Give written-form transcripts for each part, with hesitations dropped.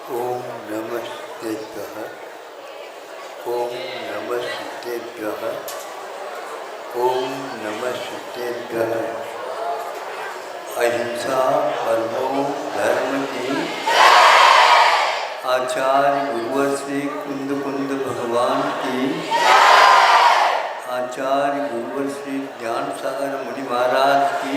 ओम नमस्तेभ्यः। ओम नमस्तेभ्यः। ओम नमस्तेभ्यः। अहिंसा परमो धर्म की। आचार्य गुरुवर श्री कुंद कुंद भगवान की। आचार्य गुरुवर श्री ज्ञान सागर मुनि महाराज की।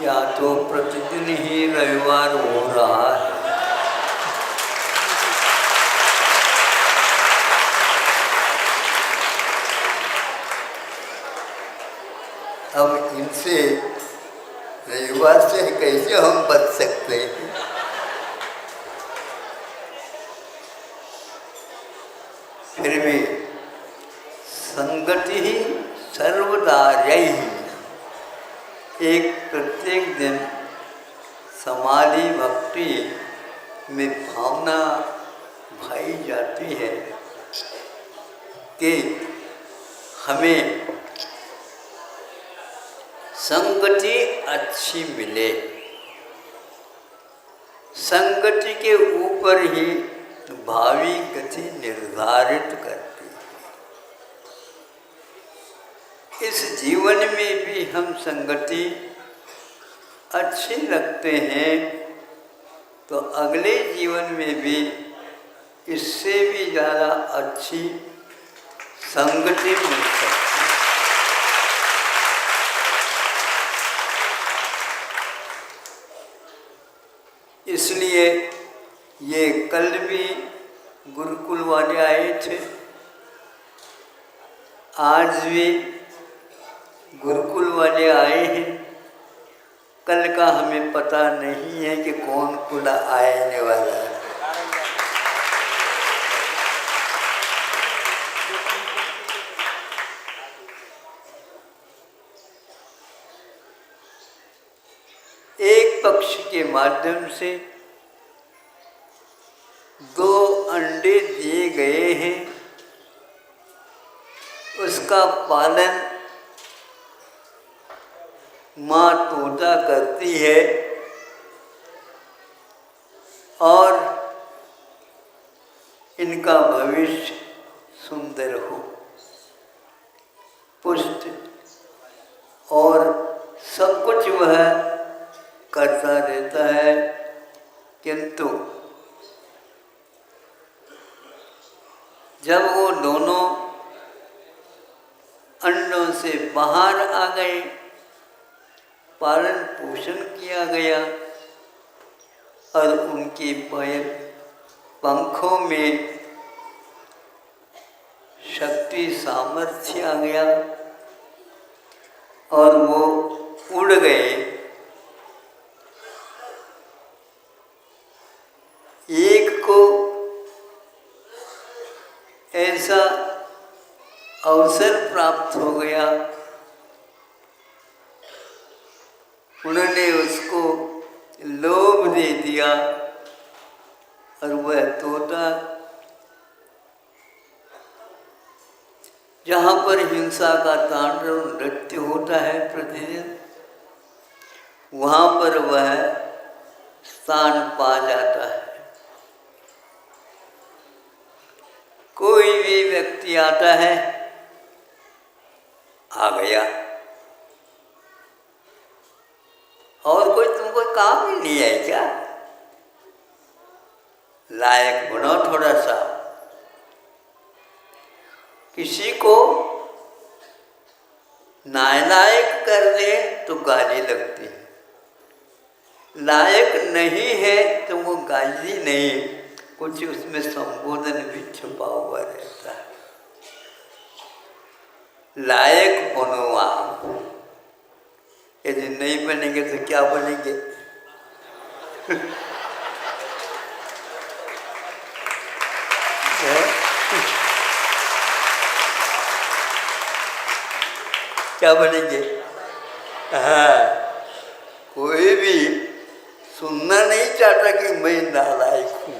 या तो प्रतिदिन ही रविवार हो रहा है। अब इनसे रविवार से कैसे हम बच सकते हैं? फिर भी संगति ही सर्वदार्य ही एक प्रत्येक दिन समाधि भक्ति में भावना भाई जाती है कि हमें संगति अच्छी मिले। संगति के ऊपर ही भावी गति निर्धारित करती है। इस जीवन में भी हम संगति अच्छी रखते हैं तो अगले जीवन में भी इससे भी ज़्यादा अच्छी संगति मिल सकती है। इसलिए ये कल भी गुरुकुल वाले आए थे, आज भी गुरुकुल वाले आए हैं। कल का हमें पता नहीं है कि कौन कुल आने वाला है। एक पक्ष के माध्यम से 2 अंडे दिए गए हैं, उसका पालन माँ तोता करती है और इनका भविष्य सुंदर हो, पुष्ट और सब कुछ वह करता रहता है। किंतु जब वो दोनों अंडों से बाहर आ गए, पालन पोषण किया गया और उनके पैर पंखों में शक्ति सामर्थ्य आ गया और वो उड़ गए। एक को ऐसा अवसर प्राप्त हो गया, उन्होंने उसको लोभ दे दिया और वह तोता जहाँ पर हिंसा का तांडव नृत्य होता है प्रतिदिन, वहाँ पर वह स्थान पा जाता है। कोई भी व्यक्ति आता है, आ गया और कोई तुमको काम ही नहीं है क्या? लायक बनो थोड़ा सा। किसी को नालायक कर दे तो गाली लगती है, लायक नहीं है तो वो गाली नहीं, कुछ उसमें संबोधन भी छुपा हुआ रहता है। लायक बनो आप। यदि नहीं बनेंगे तो क्या बनेंगे? क्या बनेंगे? हाँ, कोई भी सुनना नहीं चाहता कि मैं नालायक हूँ,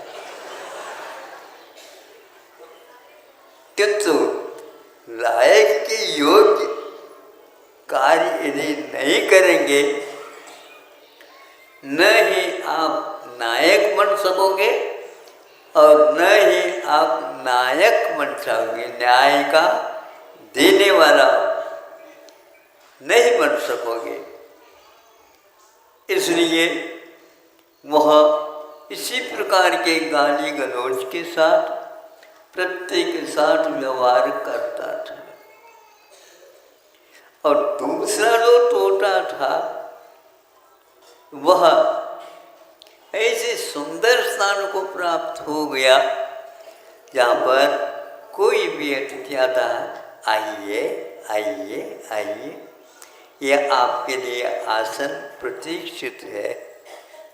किंतु लायक के योग्य कार्य यदि नहीं करेंगे, न ही आप नायक बन सकोगे और न ही आप नायक बन सकोगे, न्याय का देने वाला नहीं बन सकोगे। इसलिए वह इसी प्रकार के गाली गलौज के साथ प्रत्येक के साथ व्यवहार करता था। और दूसरा जो टोटा था वह ऐसे सुंदर स्थान को प्राप्त हो गया जहाँ पर कोई भी अतिथि आता है, आइए आइए आइए, यह आपके लिए आसन प्रतीक्षित है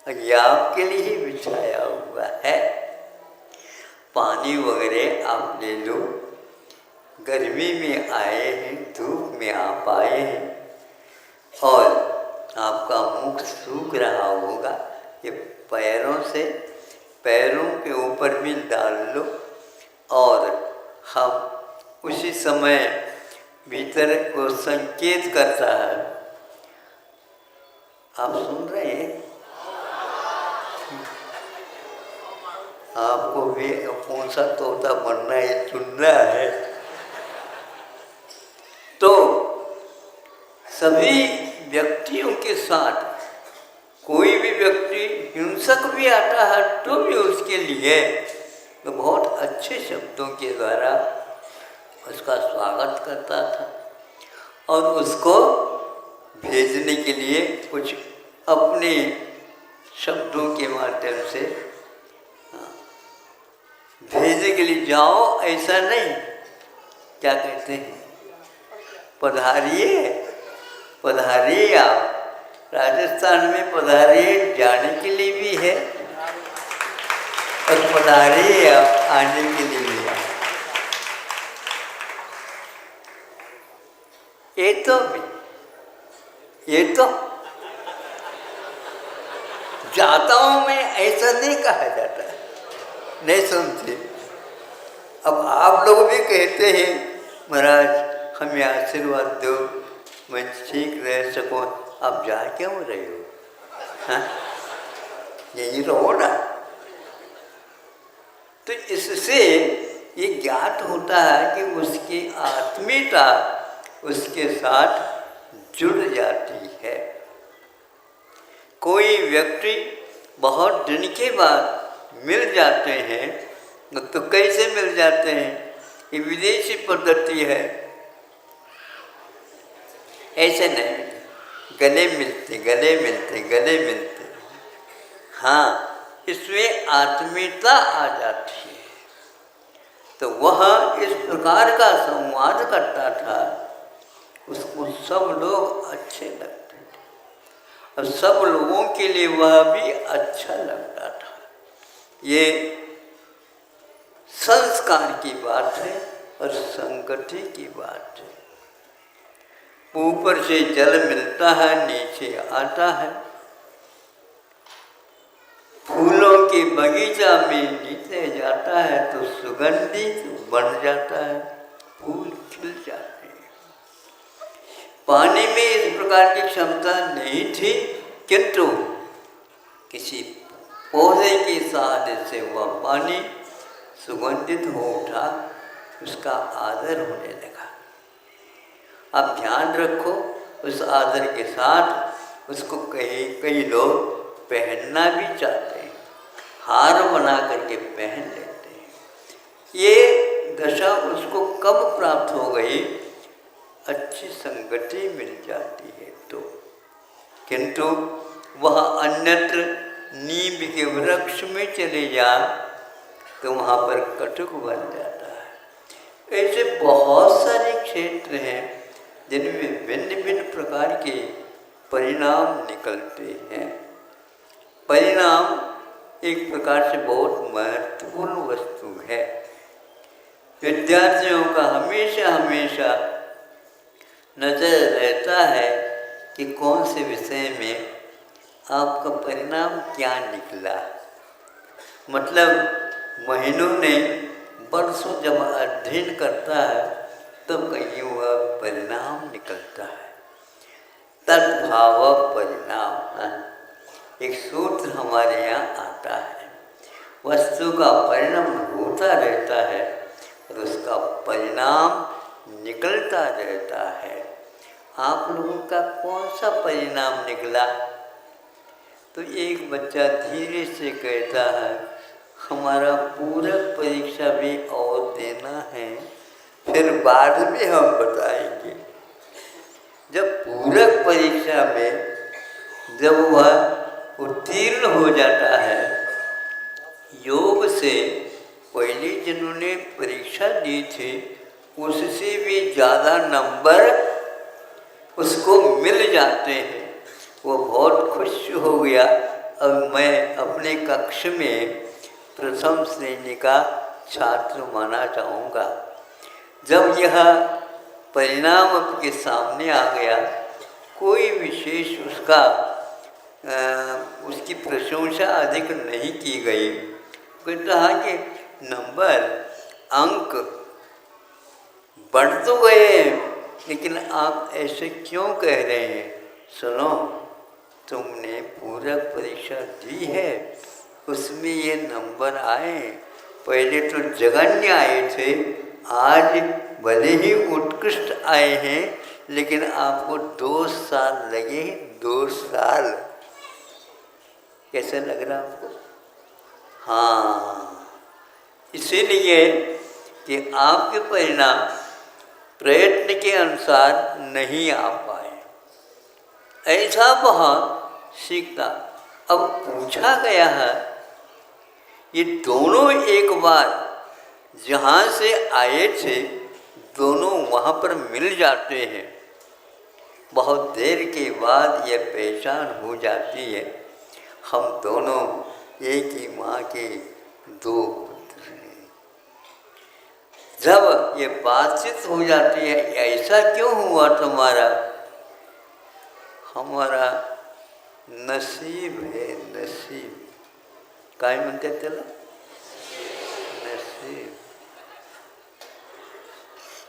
और यह आपके लिए ही बिछाया हुआ है, पानी वगैरह आप ले लो, गर्मी में आए हैं, धूप में आप आए हैं और आपका मुख सूख रहा होगा, ये पैरों के ऊपर भी डाल लो और हम उसी समय भीतर को संकेत करता है। आप सुन रहे हैं? आपको भी कौन सा तोता बनना है, चुनना है। तो सभी व्यक्तियों के साथ कोई भी व्यक्ति हिंसक भी आता है तो भी उसके लिए तो बहुत अच्छे शब्दों के द्वारा उसका स्वागत करता था और उसको भेजने के लिए कुछ अपने शब्दों के माध्यम से भेजने के लिए, जाओ ऐसा नहीं, क्या कहते हैं, पधारिए पधारिए, आप राजस्थान में पधारिए जाने के लिए भी है और पधारिए आप आने के लिए भी है। ये तो जाता हूँ मैं, ऐसा नहीं कहा जाता, नहीं सुनते। अब आप लोग भी कहते हैं महाराज हमें आशीर्वाद दो, मैं ठीक रह सकूँ, आप जा क्यों रहे हो? हाँ, यही रहो ना। तो इससे ये ज्ञात होता है कि उसकी आत्मीयता उसके साथ जुड़ जाती है। कोई व्यक्ति बहुत दिन के बाद मिल जाते हैं तो कैसे मिल जाते हैं? ये विदेशी पद्धति है, ऐसे नहीं, गले मिलते। हाँ, इसमें आत्मीयता आ जाती है। तो वह इस प्रकार का संवाद करता था, उसको सब लोग अच्छे लगते थे और सब लोगों के लिए वह भी अच्छा लगता था। ये संस्कार की बात है और संगति की बात है। ऊपर से जल मिलता है, नीचे आता है। फूलों के बगीचा में नीचे जाता है तो सुगंधित बन जाता है, फूल खिल जाते हैं। पानी में इस प्रकार की क्षमता नहीं थी, किंतु किसी पौधे की सहायता से वह पानी सुगंधित हो उठा, उसका आदर होने लगा। आप ध्यान रखो, उस आदर के साथ उसको कई लोग पहनना भी चाहते हैं, हार बना करके पहन लेते हैं। ये दशा उसको कब प्राप्त हो गई? अच्छी संगति मिल जाती है तो। किंतु वह अन्यत्र नीम के वृक्ष में चले जा तो वहाँ पर कटुक बन जाता है। ऐसे बहुत सारे क्षेत्र हैं जिनमें भिन्न भिन्न प्रकार के परिणाम निकलते हैं। परिणाम एक प्रकार से बहुत महत्वपूर्ण वस्तु है। विद्यार्थियों का हमेशा नज़र रहता है कि कौन से विषय में आपका परिणाम क्या निकला। मतलब महीनों ने वर्षों जब अध्ययन करता है तब कहीं वह परिणाम निकलता है। तद्भाव परिणाम, एक सूत्र हमारे यहाँ आता है। वस्तु का परिणाम होता रहता है और उसका परिणाम निकलता रहता है। आप लोगों का कौन सा परिणाम निकला। तो एक बच्चा धीरे से कहता है हमारा पूरक परीक्षा भी और देना है, फिर बाद में हम बताएंगे। जब पूरक परीक्षा में जब वह उत्तीर्ण हो जाता है, योग से पहले जिन्होंने परीक्षा दी थी उससे भी ज़्यादा नंबर उसको मिल जाते हैं, वो बहुत खुश हो गया। अब मैं अपने कक्ष में प्रथम श्रेणी का छात्र माना जाऊंगा। जब यह परिणाम आपके सामने आ गया, कोई विशेष उसकी प्रशंसा अधिक नहीं की गई। कहता है कि नंबर अंक बढ़ तो गए, लेकिन आप ऐसे क्यों कह रहे हैं। सुनो, तुमने पूरक परीक्षा दी है, उसमें ये नंबर आए। पहले तो जघन्य आए थे, आज भले ही उत्कृष्ट आए हैं, लेकिन आपको 2 साल लगे। 2 साल कैसे लग रहा आपको। हाँ, इसीलिए कि आपके परिणाम प्रयत्न के अनुसार नहीं आ पाए, ऐसा बहुत सीखता। अब पूछा गया है, ये दोनों एक बार जहाँ से आए थे दोनों वहाँ पर मिल जाते हैं। बहुत देर के बाद यह पहचान हो जाती है, हम दोनों एक ही माँ के 2 पुत्र हैं। जब ये बातचीत हो जाती है, ऐसा क्यों हुआ तुम्हारा। हमारा नसीब है, नसीब काय म्हणते त्याला, नसीब।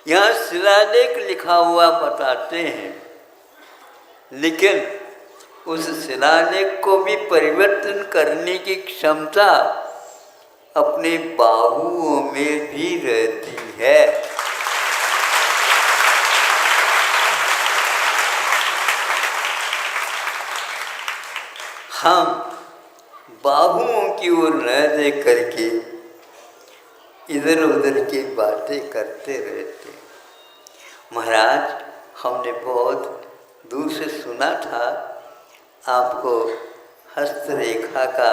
यहाँ शिलालेख लिखा हुआ बताते हैं, लेकिन उस शिलालेख को भी परिवर्तन करने की क्षमता अपने बाहुओं में भी रहती है। हम बाहुओं की ओर न देख करके इधर उधर की बातें करते रहते। महाराज, हमने बहुत दूर से सुना था आपको हस्तरेखा का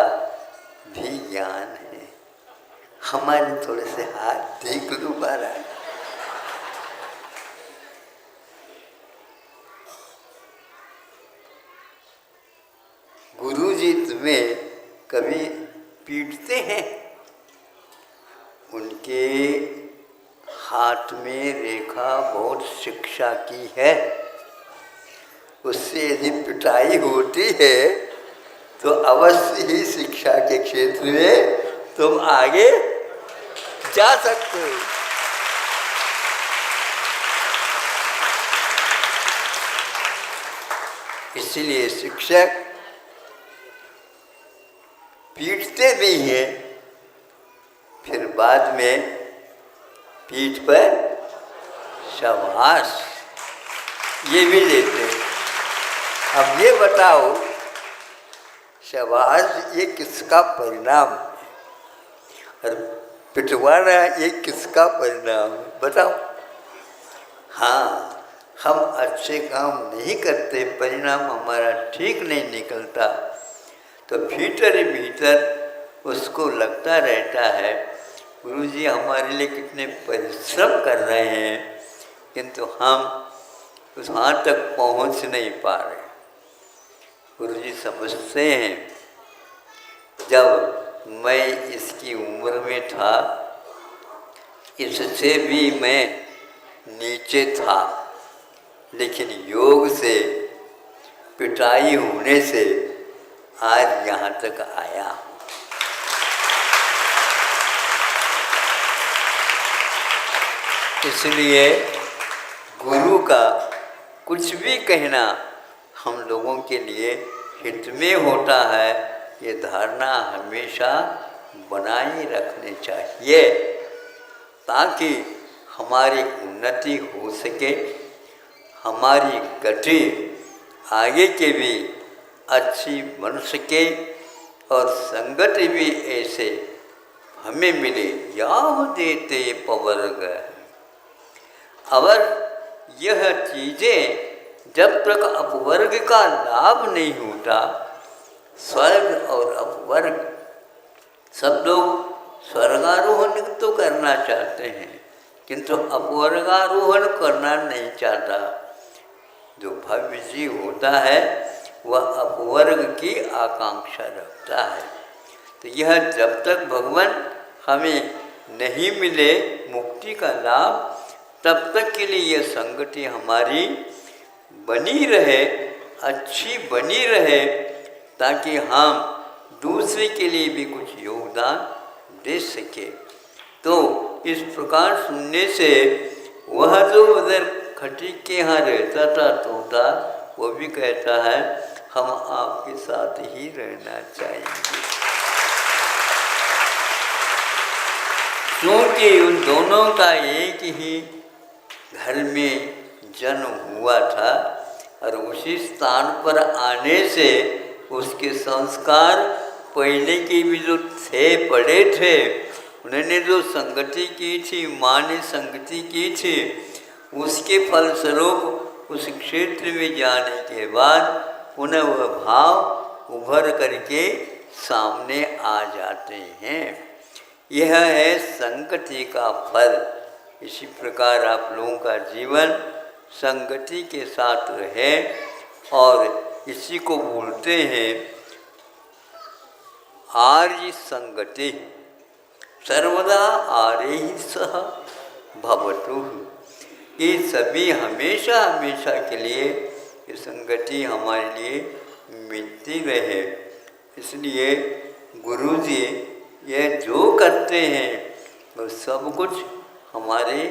भी ज्ञान है। हमारे थोड़े से हाथ देख लो महाराज। गुरुजी तुम्हें कभी पीटते हैं। उनके हाथ में रेखा बहुत शिक्षा की है, उससे यदि पिटाई होती है तो अवश्य ही शिक्षा के क्षेत्र में तुम आगे जा सकते हो। इसलिए शिक्षक पीटते भी हैं, फिर बाद में पीठ पर शाबाश ये भी लेते हैं। अब ये बताओ, शाबाश ये किसका परिणाम है और पिटवाना ये किसका परिणाम है, बताओ। हाँ, हम अच्छे काम नहीं करते, परिणाम हमारा ठीक नहीं निकलता, तो भीतर ही भीतर उसको लगता रहता है गुरुजी हमारे लिए कितने परिश्रम कर रहे हैं, किंतु हम उस वहाँ तक पहुँच नहीं पा रहे। गुरुजी समझते हैं, जब मैं इसकी उम्र में था इससे भी मैं नीचे था, लेकिन योग से पिटाई होने से आज यहाँ तक आया हूँ। इसलिए गुरु का कुछ भी कहना हम लोगों के लिए हित में होता है, ये धारणा हमेशा बनाए रखनी चाहिए, ताकि हमारी उन्नति हो सके, हमारी गति आगे के भी अच्छी बन सके और संगत भी ऐसे हमें मिले। याव देते पवर्ग। अगर यह चीज़ें जब तक अपवर्ग का लाभ नहीं होता, स्वर्ग और अपवर्ग, सब लोग स्वर्गारोहण तो करना चाहते हैं किंतु अपवर्गारोहण करना नहीं चाहता। जो भव्य जीव होता है वह अपवर्ग की आकांक्षा रखता है। तो यह जब तक भगवान हमें नहीं मिले मुक्ति का लाभ, तब तक के लिए यह संगति हमारी बनी रहे, अच्छी बनी रहे, ताकि हम दूसरे के लिए भी कुछ योगदान दे सके। तो इस प्रकार सुनने से वह जो उधर खटीक के यहाँ रहता था तोता, वो भी कहता है हम आपके साथ ही रहना चाहेंगे, क्योंकि उन दोनों का एक ही घर में जन्म हुआ था और उसी स्थान पर आने से उसके संस्कार पहले के भी जो थे पड़े थे, उन्होंने जो संगति की थी, माँ ने संगति की थी, उसके फलस्वरूप उस क्षेत्र में जाने के बाद पुनः वह भाव उभर करके सामने आ जाते हैं। यह है संगति का फल। इसी प्रकार आप लोगों का जीवन संगति के साथ रहे और इसी को बोलते हैं आर्य संगति। सर्वदा आर्य ही सह भवतु। ये सभी हमेशा हमेशा के लिए ये संगति हमारे लिए मिलती रहे। इसलिए गुरु जी ये जो करते हैं वो सब कुछ हमारे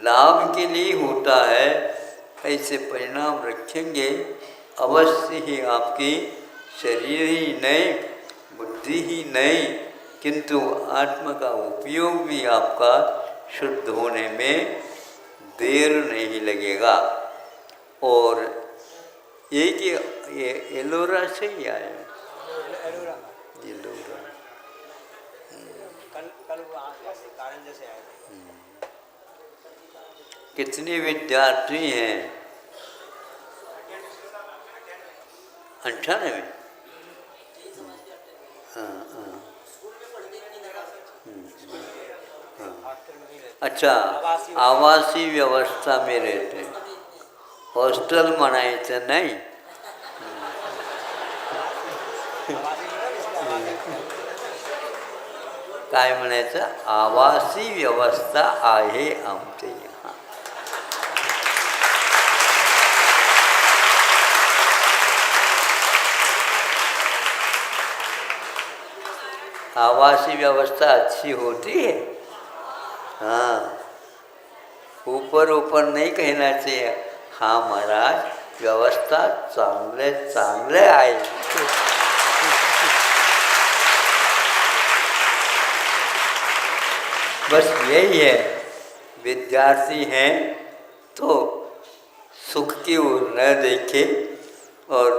लाभ के लिए होता है। ऐसे परिणाम रखेंगे अवश्य ही आपकी शरीर ही नहीं, बुद्धि ही नहीं, किंतु आत्मा का उपयोग भी आपका शुद्ध होने में देर नहीं लगेगा। और एक ये एलोरा से ही आया है, एलोरा कल कारण जैसे आया। कितने विद्यार्थी हैं? 98। अच्छा, आवासीय व्यवस्था में रहते हैं, हॉस्टल म्हणायचं नहीं। काय म्हणायचं? आवासीय व्यवस्था आहे आमच्या यहाँ। आवासीय व्यवस्था अच्छी होती है। हाँ, ऊपर ऊपर नहीं कहना चाहिए। हाँ महाराज, व्यवस्था चांगले चांगले आहे। बस यही है, विद्यार्थी हैं तो सुख की ओर न देखे और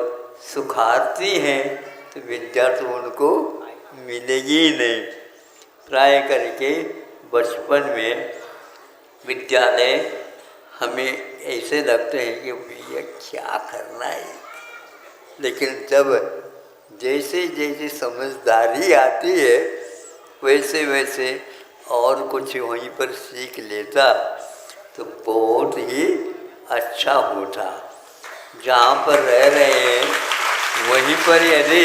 सुखार्थी हैं तो विद्या तो उनको मिलेगी ही नहीं। प्राय करके बचपन में विद्यालय हमें ऐसे लगते हैं कि भैया क्या करना है, लेकिन जब जैसे जैसे समझदारी आती है वैसे वैसे और कुछ वहीं पर सीख लेता तो बहुत ही अच्छा होता। जहाँ पर रह रहे हैं वहीं पर यदि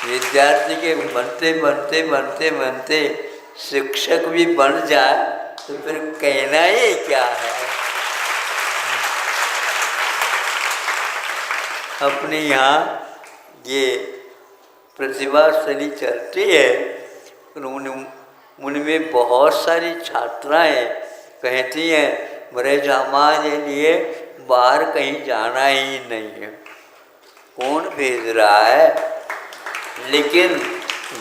विद्यार्थी के बनते बनते बनते बनते शिक्षक भी बन जाए तो फिर कहना ही क्या है। अपने यहाँ ये प्रतिभाशाली चलती है, उनमें बहुत सारी छात्राएं कहती हैं मेरे हमारे लिए बाहर कहीं जाना ही नहीं है, कौन भेज रहा है। लेकिन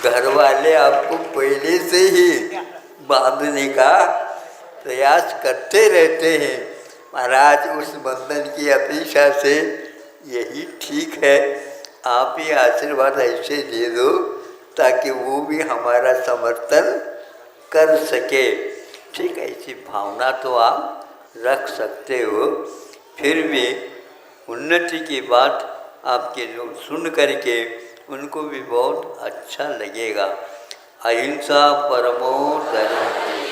घर वाले आपको पहले से ही बांधने का प्रयास करते रहते हैं। महाराज उस बंधन की अपेक्षा से यही ठीक है, आप ही आशीर्वाद ऐसे दे दो ताकि वो भी हमारा समर्थन कर सके। ठीक है, ऐसी भावना तो आप रख सकते हो। फिर भी उन्नति की बात आपके लोग सुन करके उनको भी बहुत अच्छा लगेगा। अहिंसा परमो धर्म।